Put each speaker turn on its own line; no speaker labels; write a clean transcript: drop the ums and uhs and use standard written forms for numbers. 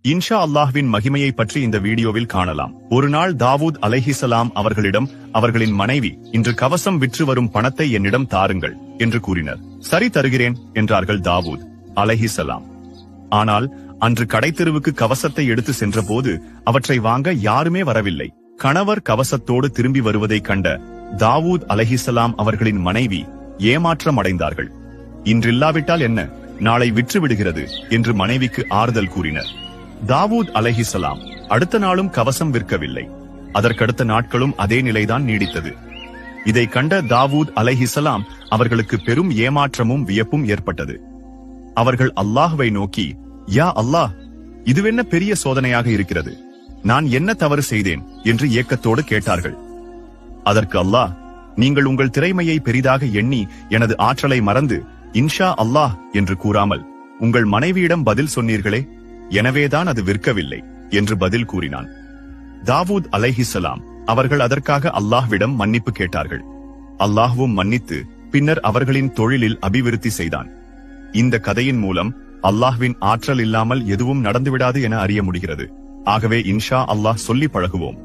இன்ஷா அல்லாஹ்வின் மகிமையை பற்றி இந்த வீடியோவில் காணலாம். ஒரு நாள் தாவூத் அலைஹிஸ்ஸலாம் அவர்களிடம் அவர்களின் மனைவி, இன்று கவசம் விற்று வரும் பணத்தை என்னிடம் தாருங்கள் என்று கூறினர். சரி, தருகிறேன் என்றார்கள் தாவூத் அலைஹிஸ்ஸலாம். ஆனால் அன்று கடைத்தெருவுக்கு கவசத்தை எடுத்து சென்றபோது அவற்றை வாங்க யாருமே வரவில்லை. கணவர் கவசத்தோடு திரும்பி வருவதை கண்ட தாவூத் அலைஹிஸ்ஸலாம் அவர்களின் மனைவி ஏமாற்றம் அடைந்தார்கள். இன்றில்லாவிட்டால் என்ன, நாளை விற்று விடுகிறது என்று மனைவிக்கு ஆறுதல் கூறினர். தாவூத் அலைஹிஸ்ஸலாம் அடுத்த நாளும் கவசம் விற்கவில்லை. அதற்கடுத்த நாட்களும் அதே நிலைதான் நீடித்தது. இதை கண்ட தாவூத் அலைஹிஸ்ஸலாம் அவர்களுக்கு பெரும் ஏமாற்றமும் வியப்பும் ஏற்பட்டது. அவர்கள் அல்லாஹ்வை நோக்கி, யா அல்லாஹ், இதுவென்ன பெரிய சோதனையாக இருக்கிறது, நான் என்ன தவறு செய்தேன் என்று ஏக்கத்தோடு கேட்டார்கள். அதற்கு அல்லாஹ், நீங்கள் உங்கள் திறமையை பெரிதாக எண்ணி எனது ஆற்றலை மறந்து இன்ஷா அல்லாஹ் என்று கூறாமல் உங்கள் மனைவியிடம் பதில் சொன்னீர்களே, எனவேதான் அது விற்கவில்லை என்று பதில் கூறினான். தாவூத் அலைஹிஸ்ஸலாம் அவர்கள் அதற்காக அல்லாஹ்விடம் மன்னிப்பு கேட்டார்கள். அல்லாஹ்வும் மன்னித்து பின்னர் அவர்களின் தொழிலில் அபிவிருத்தி செய்தான். இந்த கதையின் மூலம் அல்லாஹ்வின் ஆற்றல் இல்லாமல் எதுவும் நடந்துவிடாது என அறிய முடிகிறது. ஆகவே இன்ஷா அல்லாஹ் சொல்லி பழகுவோம்.